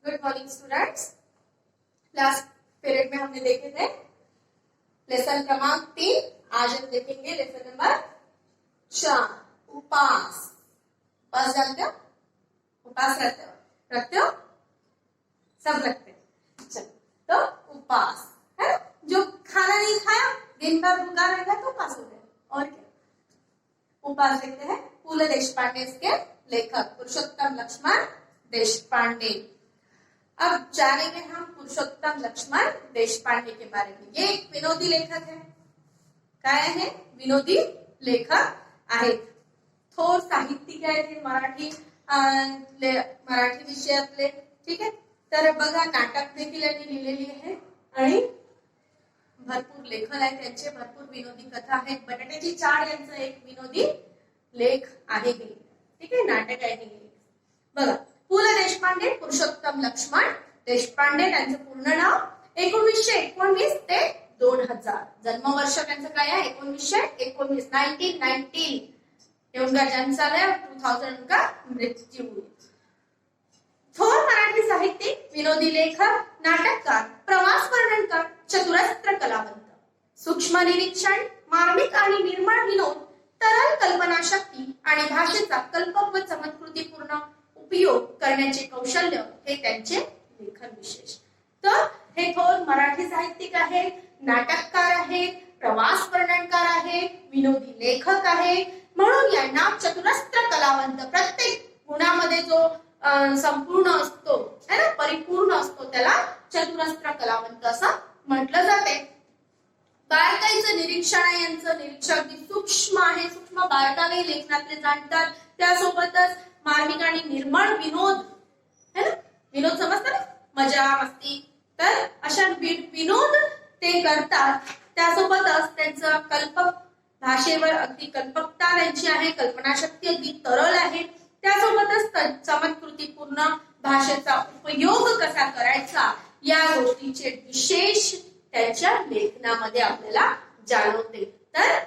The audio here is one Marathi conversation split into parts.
Good morning students. Last period में हमने देखे थे लेसन क्रमांक 3। आज हम देखेंगे लेसन नंबर 4 उपास। उपास जानते हो? उपास रखते हो? सब रखते हैं। चलो, तो उपास है ना? जो खाना नहीं खाया दिन भर भूखा रहेगा तो उपास हो गया। और क्या उपास देखते हैं। पु ल देशपांडे इसके लेखक पुरुषोत्तम लक्ष्मण देशपांडे। अब जानेंगे हम पुरुषोत्तम लक्ष्मण देशपांडे के बारे में। ये एक विनोदी लेखक है। काय आहे? विनोदी लेखक आहेत। थोर साहित्यिक आहेत मराठी विषयातले। ठीक आहे, तर बघा नाटक देखील यांनी लिहिलेली आहे आणि भरपूर लेखन आहे त्यांचे, भरपूर विनोदी कथा आहेत। बटाट्याची चाळ यांचं एक विनोदी लेख आहे हे। ठीक आहे, नाटक आहे हे। बघा, पु ल देशपांडे पुरुषोत्तम लक्ष्मण देशपांडे त्यांचं पूर्ण नाव 1919 ते 2000। जन्मवर्ष त्यांचं काय आहे? 1919 1919। उनका जन्म साल है, 2000 उनका मृत्यु हुई। थोर मराठी साहित्यिक, विनोदी लेखक, नाटककार, प्रवास वर्णनकार, चतुरस्त्र कलावंत, सूक्ष्म निरीक्षण, मार्मिक आणि निर्मळ विनोद, तरल कल्पनाशक्ती आणि भाषेचा कल्पक व चमत्कृतीपूर्ण उपयोग करण्याचे कौशल्य हे त्यांचे लेखन विशेष। तर हे थोर मराठी साहित्यिक आहेत, नाटककार आहेत, प्रवास वर्णनकार आहेत, विनोदी लेखक आहेत, म्हणून यांना चतुरस्त्र कलावंत, प्रत्येक गुणामध्ये जो संपूर्ण असतो है ना, परिपूर्ण असतो, त्याला चतुरस्त्र कलावंत असं म्हटलं जाते। बारकाईचं निरीक्षण आहे यांचं, निरीक्षण अगदी सूक्ष्म आहे, सूक्ष्म बारकावे लेखनातले जाणतात। त्यासोबतच मार्मिक आणि निर्मळ विनोद है ना, विनोद समजतात ना, मजा मस्ती, तर अशा विनोद ते करतात। त्यासोबतच त्यांचं कल्पक भाषेवर अगदी कल्पकता त्यांची आहे, कल्पनाशक्ती अगदी तरल आहे। त्यासोबतच चमत्कृतीपूर्ण भाषेचा उपयोग कसा करायचा या गोष्टीचे विशेष त्यांच्या लेखनामध्ये आपल्याला जाणवते। तर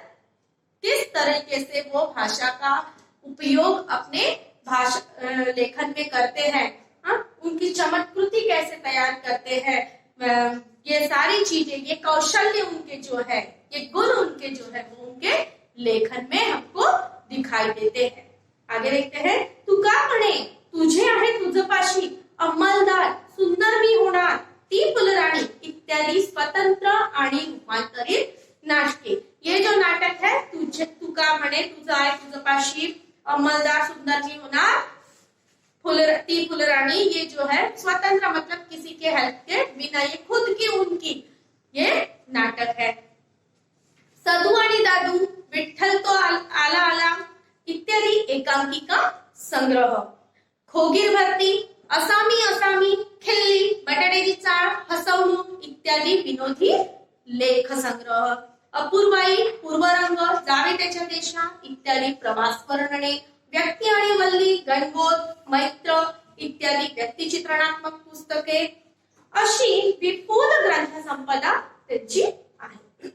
किस तरीके से वो भाषा का उपयोग अपने लेखन में करते हैं, उनकी चमत्कृति कैसे तैयार करते हैं, ये सारी चीजें, ये कौशल्य उनके जो है, ये गुण उनके जो है वो उनके लेखन में हमको दिखाई देते हैं। आगे देखते हैं। तू का म्हणे तुझे आहे तुझपाशी अंमलदार, सुंदर मी होणार, ती फुलराणी इत्यादी स्वतंत्र आणि रूपांतरित नाटके। ये जो नाटक है, तू का म्हणे तुझा आहे तुझपाशी अंमलदार, सुंदर मी होणार, ती फुलरानी, ये जो है स्वतंत्र मतलब किसी के हेल्प के बिना, ये खुद की उनकी ये नाटक है। सदू आणि दादू, विठ्ठल तो आला आला इत्यादी एकांकिका संग्रह, खोगीर भरती, असामी असामी, खिल्ली, बटाट्याची चाळ, हसवणूक इत्यादी विनोदी लेख संग्रह, अपूर्वाई, पूर्वरंग, जावे त्याच्या देशा इत्यादी प्रवास वर्णने, व्यक्ती आणि वल्ली, गणगोत, मैत्र इत्यादी व्यक्तिचित्रणात्मक पुस्तके, अशी विपुल ग्रंथ संपदा त्यांची आहे।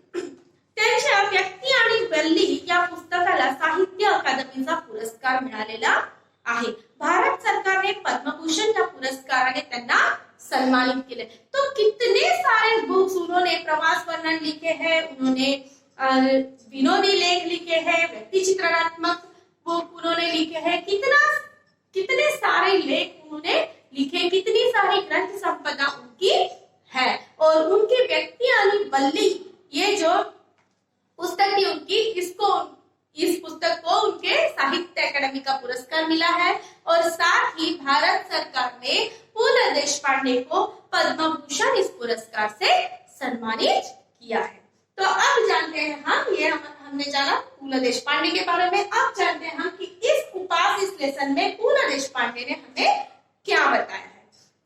त्यांच्या व्यक्ती आणि वल्ली या पुस्तकाला साहित्य अकादमीचा पुरस्कार मिळालेला आहे। भारत सरकारने पद्मभूषण या पुरस्काराने त्यांना सम्मानित केले। तो कितने सारे बुक्स उन्होंने प्रवास वर्णन लिखे हैं, उन्होंने विनोदी लेख लिखे हैं, व्यक्ति चित्रणात्मक बुक उन्होंने लिखे हैं, कितने सारे लेख उन्होंने लिखे, कितनी सारी ग्रंथ संपदा उनकी है। और उनके व्यक्ति आणि वल्ली ये जो पुस्तक थी उनकी, इस पुस्तक को उनके साहित्य अकादमी का पुरस्कार मिला है। और साथ ही भारत सरकार ने पु ल देशपांडे को पद्म भूषण इस पुरस्कार से सम्मानित किया है। तो अब जानते हैं हम, ये हमने जाना पु ल देशपांडे के बारे में। अब जानते हैं हम कि इस उपास इस लेसन में पु ल देशपांडे ने हमें क्या बताया है।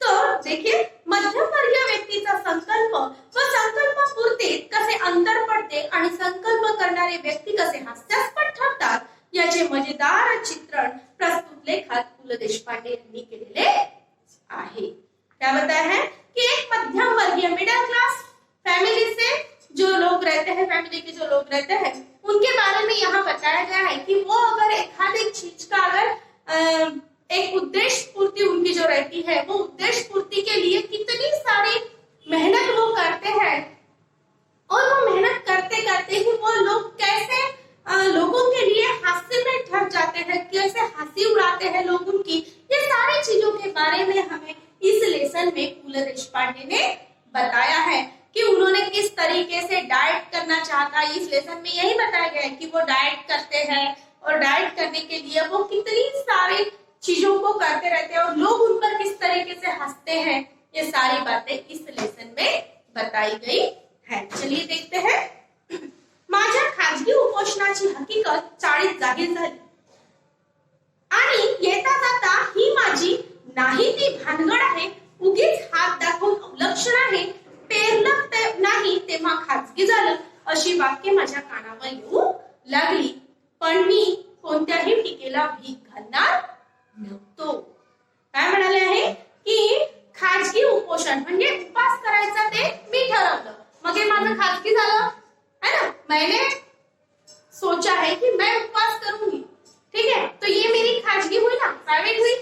तो देखिए, मध्यमवर्गीय व्यक्तीचा संकल्प व संकल्पपूर्ती कसे अंतर पडते आणि संकल्प करणारे व्यक्ती कसे हास्यास्पद ठरतात याचे मजेदार चित्रण प्रस्तुत लेखात पु ल देशपांडे यांनी केलेले आहे। क्या बताया है कि एक मध्यम वर्गीय मिडिल क्लास फैमिली से जो लोग रहते हैं, फैमिली के जो लोग रहते हैं, उनके बारे में यहाँ बताया गया है कि वो अगर एक चीज का अगर एक उद्देश्य पूर्ति उनकी जो रहती है, वो उद्देश्य पूर्ति लेसन में फूले देशपांडे ने बताया है कि उन्होंने किस तरीके से डाइट करना चाहता है। इस लेसन में यही बताया गया है कि वो डाइट करते हैं और डाइट करने के लिए वो कितनी सारी चीजों को करते रहते हैं और लोग उन पर किस तरीके से हंसते हैं। ये सारी बातें इस लेसन में बताई गई है। चलिए देखते हैं। माझ्या खाजगी उपोषणाची हकीकत चाळीत जाहीर झाली आणि येता जाता ही माझी नाही ती भानगड आहे, उगीच हात दाखवून अवलक्षण आहे, पेरलं ते नाही तेव्हा खाजगी झालं, अशी वाक्य माझ्या कानावर येऊ लागली. पण मी कोणत्याही टीकेला भीक घालणार नव्हतो. काय म्हणाले आहे की खाजगी उपोषण म्हणजे उपास करायचा ते मी ठरवलं, मग हे माझं खाजगी झालं है ना. मैंने सोचा है कि मैं उपवास करूंगी, ठीक है, तो ये मेरी खाजगी हुई ना, प्राइवेट हुई,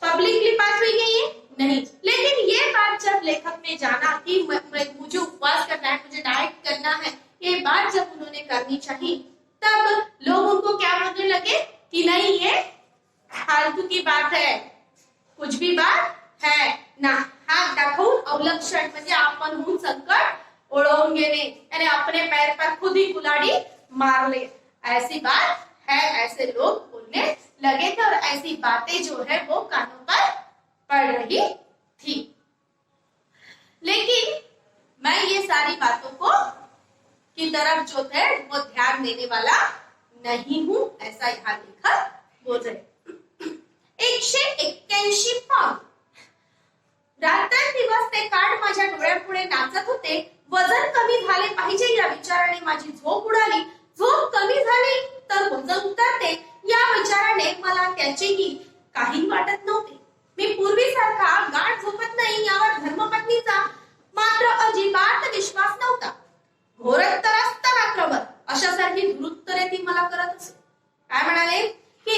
पब्लिकली बात हुई नहीं है नहीं. लेकिन ये बात जब लेखक ने जाना कि मुझे उपवास करना है, मुझे डाइट करना है, ये बात जब उन्होंने करनी चाहिए तब लोग उनको क्या बोलने लगे कि नहीं ये फालतू की बात है, कुछ भी बात है ना. हात दाखवून अवलक्षण म्हणजे आपण हून संकट ओढ़ घेने, यानी अपने पैर पर खुद ही कुल्हाड़ी मार ले, ऐसी बात है. ऐसे लोग बोलने लगे थे और ऐसी बातें जो है वो कानों पर पड़ रही थी. लेकिन मैं ये सारी बातों को की तरफ जो है वो ध्यान देने वाला नहीं हूं, ऐसा यहाँ लेखक बोल रहे. 181 पाउंड. रात्रंदिवस ते कार्ड माझ्या डोळ्यापुढे नाचत होते. वजन कमी झाले पाहिजे या विचाराने माझी झोप उडाली. झोप कमी झाली तर वजन उतरते या विचाराने मला त्याचेही काही वाटत नव्हते. मी पूर्वीसारखा गाढ झोपत नाही यावर धर्मपत्नीचा मात्र अजिबात विश्वास नव्हता. घोरत त्रस्त रात्रभर अशासारखी दुरुत्तरे ती मला करत असे. काय म्हणाले की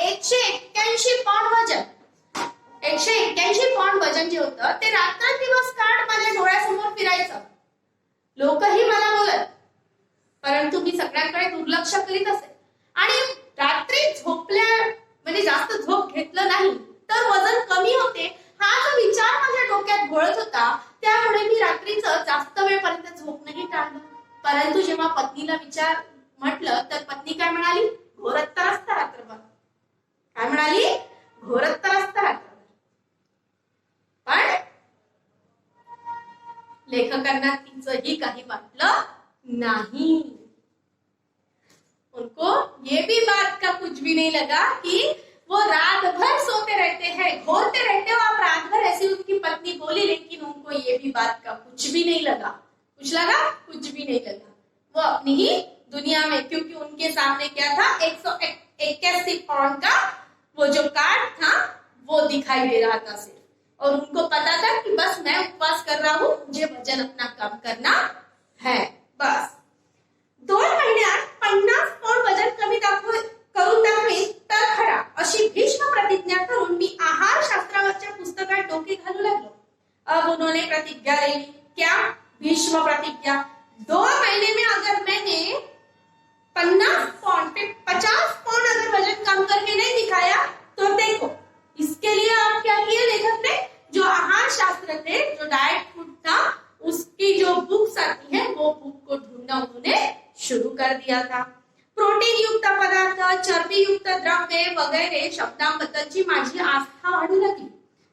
181 पाउंड वजन, 181 पाउंड वजन जे होतं ते रात्रंदिवस कार्ड माझ्या डोळ्यासमोर फिरायचं. लोकही मला बोलत, परंतु मी सगळ्यांकडे दुर्लक्ष करीत असे आणि रात्री झोपल्या म्हणजे जास्त झोप घेतलं नाही तर वजन कमी होते हा जो विचार माझ्या डोक्यात घोळत होता, त्यामुळे मी रात्रीचं जास्त वेळपर्यंत झोपणंही टाळलं. परंतु जेव्हा पत्नीला विचार म्हटलं तर पत्नी काय म्हणाली, घोरत त्रस्त रात्रभर. काय म्हणाली, घोरत त्रस्त रात्रभर. पण लेखकांना तिचंही काही वाटलं नहीं. उनको ये भी बात का कुछ भी नहीं लगा कि वो रात भर सोते रहते हैं, घोरते रहते हो आप रात भर, ऐसी उनकी पत्नी बोली. लेकिन उनको ये भी बात का कुछ भी नहीं लगा. कुछ लगा, कुछ भी नहीं लगा. वो अपनी ही दुनिया में, क्योंकि उनके सामने क्या था, 181 पाउंड का वो जो कार्ड था वो दिखाई दे रहा था सिर्फ. और उनको पता था कि बस मैं उपवास कर रहा हूं, मुझे वजन अपना कम करना है बस. 2 महिन्यात 50 पाउंड वजन कमी करून दाखवेन तर खरा, अशी भीष्म प्रतिज्ञा करून मी आहार शास्त्रावरच्या पुस्तकात डोके घालू लागलो. अब उन्होंने प्रतिज्ञा ले ली. क्या? भीष्म प्रतिज्ञा. 2 महीने में अगर मैंने 50 पाउंड अगर वजन कम करके नहीं दिखाया तो देखो. इसके लिए आप क्या किया लेखक ने, जो आहार शास्त्र थे, जो डाइट फूड था, उसकी जो बुक्स आती है वो बुक को ढूंढना उन्होंने शुरू कर दिया था. प्रोटीन युक्त पदार्थ, चरबी युक्त द्रव्ये वगैरे शब्दांबद्दलची माझी आस्था वाढू लागली.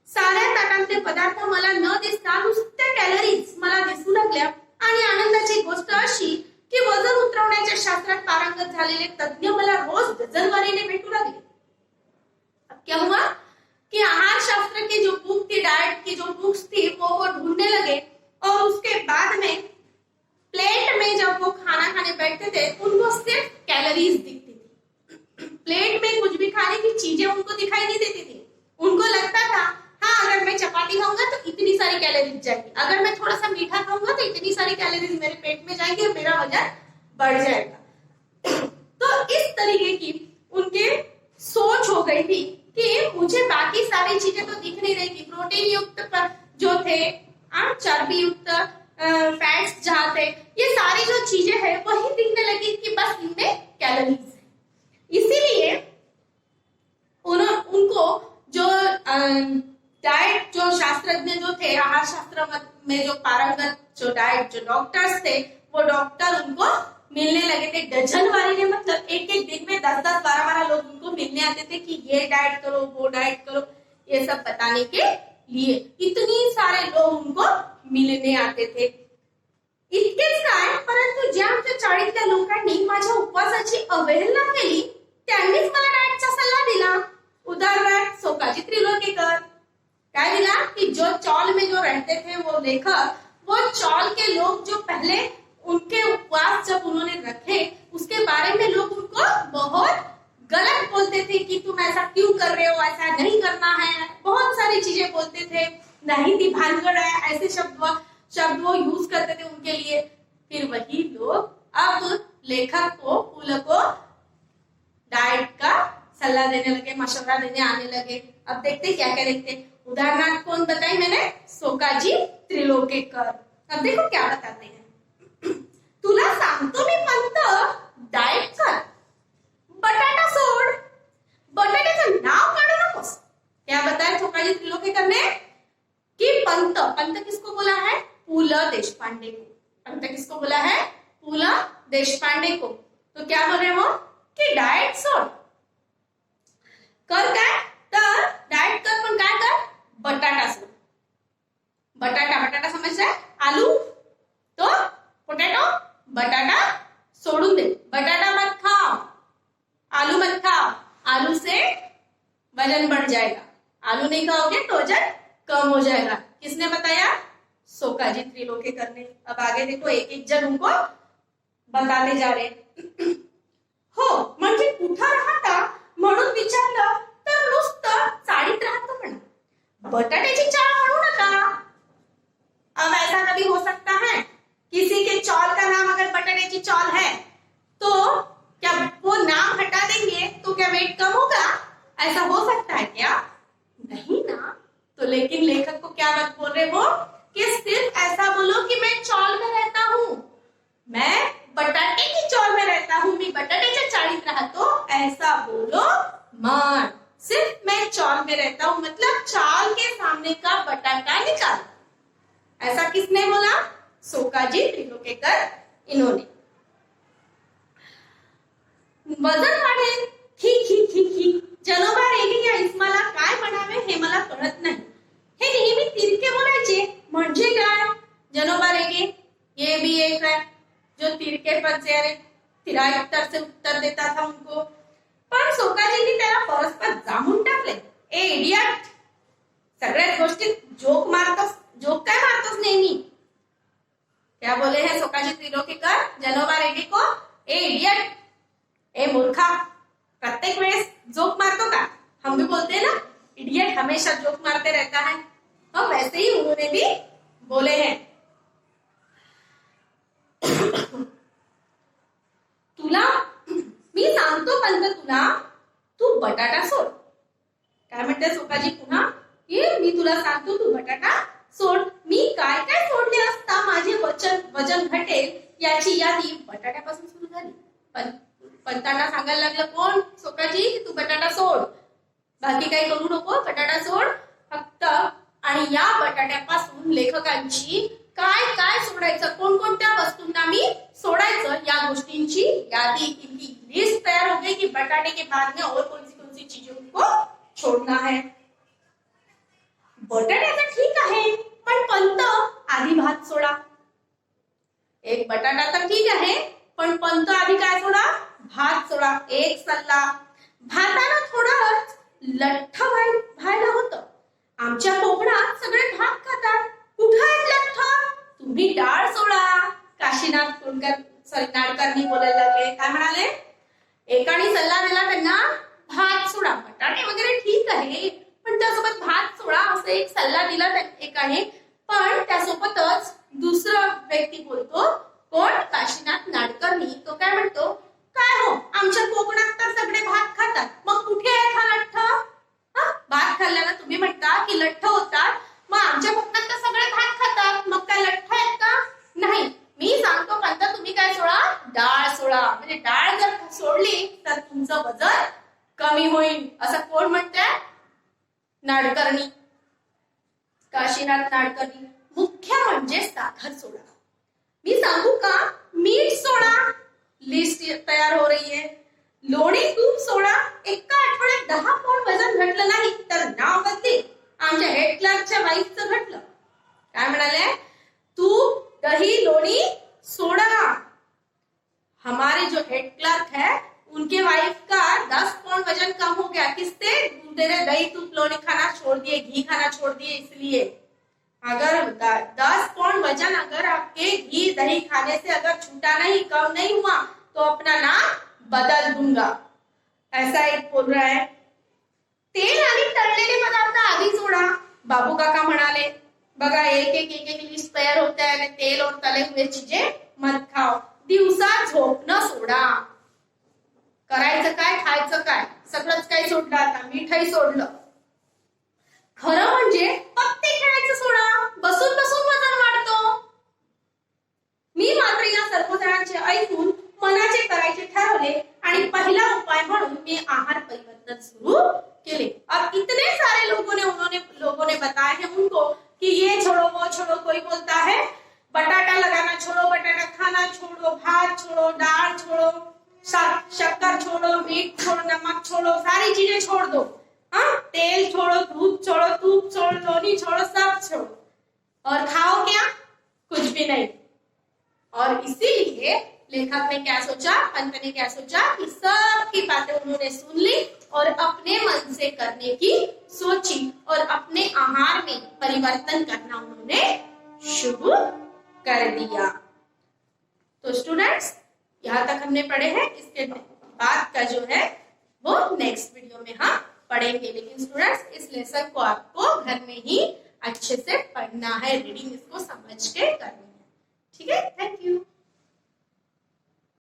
साऱ्या ताटांतले पदार्थ मला न दिसता नुसत्या कॅलरीज मला दिसू लागल्या. आणि आनंदाची गोष्ट अशी की वजन उतरवण्याच्या शास्त्रात पारंगत झालेले तज्ञ मला रोज डझनवारीने भेटू लागले. क्या हुआ कि आहार शास्त्र की जो बुक थी, डाइट की जो बुक्स थी, वो ढूंढने लगे. और उसके बाद में प्लेट में जब वो खाना खाने बैठते थे उनको सिर्फ कैलोरीज दिखती थी. प्लेट में कुछ भी खाने की चीजें उनको दिखाई नहीं देती थी. उनको लगता था हाँ अगर मैं चपाती खाऊंगा तो इतनी सारी कैलोरीज जाएगी, अगर मैं थोड़ा सा मीठा खाऊंगा तो इतनी सारी कैलोरीज मेरे पेट में जाएगी और मेरा वजन बढ़ जाएगा. तो इस तरीके की उनके सोच हो गई थी कि मुझे बाकी सारी चीजें तो दिख नहीं रही थी. प्रोटीन युक्त जो थे, चर्बी युक्त फैट्स जहाँ थे, ये सारी जो चीजें हैं वही दिखने लगी कि बस इनमें कैलोरीज है. इसीलिए उनको जो डाइट जो जो शास्त्रज्ञ जो थे, आहार शास्त्र में जो पारंगत जो डॉक्टर्स थे, वो डॉक्टर उनको मिलने लगे थे डजन वारी ने, मतलब एक एक दिन में 10-10, 12-12 लोग उनको मिलने आते थे कि ये डाइट करो, वो डाइट करो, ये सब बताने के लिए इतनी सारे लोग उनको मिलने आते थे. इतकेच काय, परंतु ज्या आमच्या चाळीतल्या लोकांनी माझ्या उपवासाची अवहेलना केली त्यांनीच मला डाएटचा सल्ला दिला. उदाहरणार्थ सोकाजी त्रिलोकेकर. क्या दिला कि जो चौल में जो रहते थे वो लेखक, वो चौल के लोग जो पहले उनके उपवास जब उन्होंने रखे उसके बारे में लोग उनको बहुत गलत बोलते थे कि तुम ऐसा क्यों कर रहे हो, ऐसा नहीं करना है, बहुत सारी चीजें बोलते थे, नहीं थी भानगड़ है, ऐसे शब्द वो यूज करते थे उनके लिए. फिर वही लोग अब लेखक को, पुल को डाइट का सलाह देने लगे, मशवरा देने आने लगे. अब देखते क्या क्या देखते. उदाहरणार्थ कौन बताई मैंने? सोकाजी त्रिलोकेकर. अब देखो क्या बताते हैं. तुला सांगतो मी पंत, डाएट कर, बटाटा सोड, बटाट्याचं नाव काढू नकोस. क्या बताया सोकाजी त्रिलोकेकर ने कि पंत किसको बोला है? पु ल देशपांडे को. पंत किसको बोला है? पु ल देशपांडे को. तो क्या बोल रहे हो की डाएट सोड कर. काय तर डाएट कर, पण काय कर? बटाटा सोड. बटाटा समजताय? आलू तो पोटॅटो, बटाटा सोडून दे. बटाटा मत खाओ, आलू मत खाओ, आलू से वजन बढ़ जाएगा. आलू नहीं खाओगे तो वजन कम हो जाएगा. किसने बताया? सोकाजी त्रिलोकेकर ने. अब आगे देखो, एक एक जन उनको बताते जा रहे. हो म्हणजे कुठं राहता म्हणून विचारलं तर नुसतं चाळीत राहतो म्हणा, बटाट्याची चाळ म्हणू नका. अब ऐसा कभी हो सकता है किसी के चौल का नाम अगर बटाट्याची चौल है तो क्या वो नाम हटा देंगे तो क्या वेट कम होगा? ऐसा हो सकता है क्या? नहीं ना. तो लेकिन लेखक को क्या बात बोल रहे हो कि सिर्फ ऐसा बोलो कि मैं चौल में रहता हूं, मैं बटाटे की चौल में रहता हूं, मी बटाट्याच्या चाळीत राहतो, ऐसा बोलो मत. सिर्फ मैं चौल में रहता हूं मतलब चाल के सामने का बटाटा निकाल. ऐसा किसने बोला? सोकाजी त्रिलोकेकर इन्होंने. वजन वाढेल, ही जनोबा रेगे या इस्माला काय म्हणावे हे मला कळत नाही. हे नेहमी तिरके बोलायचे. म्हणजे काय? जनोबा रेगे ये भी एक है जो तिरके पद से तिराई उत्तर से उत्तर देता था उनको. पण सोकाजींनी त्याला परस्पर जामून टाकले. ए इडियट, सगळ्याच गोष्टीत जोक काय मारतोस नेहमी. क्या बोले हैं सोकाजी त्रिलोकेकर जनोबा रेड्डी को? ए इडियट, ए मूर्खा, प्रत्येक वेळेस जोक मारतो का? हम भी बोलते हैं ना, इडियट हमेशा जोक मारते रहता है. और वैसे ही उन्होंने भी बोले हैं. तुला मी सांगतो पंत, तुला तू बटाटा सोड. काय म्हणते सोकाजी पुन्हा? ये मी तुला सांगतो तू बटाटा सोड. मी काय काय सोडले असता माझे वजन घटेल याची यादी बटाट्यापासून सुरू झाली. पण पंतांना सांगायला लागलं कोण? सोकाजी, तू बटाटा सोड, बाकी काही करू नको, बटाटा सोड फक्त. आणि या बटाट्यापासून लेखकांची काय काय सोडायचं, कोणकोणत्या वस्तूंना मी सोडायचं, या गोष्टींची यादी, इनकी लिस्ट तयार हो गई कि बटाटे के बाद में और कौन सी चीजों को छोड़ना है. बटाट्याचं ठीक आहे, पण पंत आधी भात सोडा. एक बटाटा तर ठीक आहे, पण पंत आधी काय सोडा? भात सोडा. एक सल्ला, भातानं थोडं लठ्ठ व्हायला होतं. आमच्या कोकणात सगळे भात खातात, कुठं आहेत लठ्ठ? तुम्ही डाळ सोडा. काशीनाथ नाडकर्णी बोलायला लागले. काय म्हणाले? एकाने सल्ला दिला त्यांना, भात सोडा. बटाटे वगैरे ठीक आहे, पण त्यासोबत भात सोडा असं एक सल्ला दिला एकाने. पण त्यासोबतच दुसरा व्यक्ती बोलतो, कोण? काशीनाथ नाडकर्णी. तो काय म्हणतो? काय हो, आमच्या कोकणात तर सगळे भात खातात, मग कुठे आहे हा लठ्ठ? भात खाल्ल्याला तुम्ही म्हणता की लठ्ठ होतात, मग आमच्या कोकणात तर सगळे भात खातात, मग काय लठ्ठ आहेत का? नाही. मी सांगतो पंत, तुम्ही काय सोडा? डाळ सोडा. म्हणजे डाळ जर सोडली तर तुमचं वजन कमी होईल, असं कोण म्हणतंय? नाडकर्णी. काशीनाथ नाडकर्णी. मुख्य म्हणजे साखर सोडा. मी सांगू का, मीठ सोडा लिस्ट तयार हो रही है. लोणी तूप सोडा. एका आठवड्यात 10 पौंड वजन घटलं नाही तर नाव बदली. आमच्या हेड क्लार्कच्या वाईफचं घटलं. काय म्हणाले, तूप दही लोणी सोडा. हमारे जो हेड क्लार्क है उनके वाइफ का 10 पौंड वजन कम हो गया. किससे? तेरे दही तूप लोणी खाना छोड़ दिए, घी खाना छोड़ दिए. इसलिए अगर 10 पौंड वजन अगर आपके घी दही खाने से अगर छूटा नहीं, कम नहीं हुआ, तो अपना नाम बदल दूंगा. ऐसा एक बोल रहा है. तेल आणि तळलेले पदार्थ आधी सोडा. बाबू काका म्हणाले, बघा एक लिस्ट तयार होते आहे. तेल और तले हुए चीजें मत खाओ. दिवसा झोपणं सोडा. करायचं काय, खायचं काय, सगळंच काय सोडलं. आता मीठही सोडलं. खरं म्हणजे पत्ते खेळायचं सोडा. बसून बसून वजन वाढतो. मी मात्र या सर्व जणांचे ऐकून मनाचे करायचे ठरवले आणि पहिला उपाय म्हणून मी आहार परिवर्तन सुरू केले. अब इतने सारे लोगों ने बताया है उनको कि ये छोड़ो वो छोड़ो. कोई बोलता है बटाटा लगाना छोड़ो, बटाटा खाना छोड़ो, भात छोड़ो, दाल छोड़ो, शक्कर छोड़ो, मीठ छोड़ो, नमक छोड़ो, सारी चीजें छोड़ दो. हाँ, तेल छोड़ो, दूध छोड़ो, तूप छोड़ो, लोनी छोड़ो, सब छोड़ो. और खाओ क्या? कुछ भी नहीं. और इसीलिए लेखक ने क्या सोचा, पंत ने क्या सोचा कि सबकी बातें उन्होंने सुन ली और अपने मन से करने की सोची और अपने आहार में परिवर्तन करना उन्होंने शुरू कर दिया. तो स्टूडेंट्स, यहाँ तक हमने पढ़े हैं. इसके बाद का जो है वो नेक्स्ट वीडियो में हम पढ़ेंगे. लेकिन स्टूडेंट्स, इस लेसन को आपको घर में ही अच्छे से पढ़ना है. रीडिंग इसको समझ के करनी है. ठीक है. Thank you.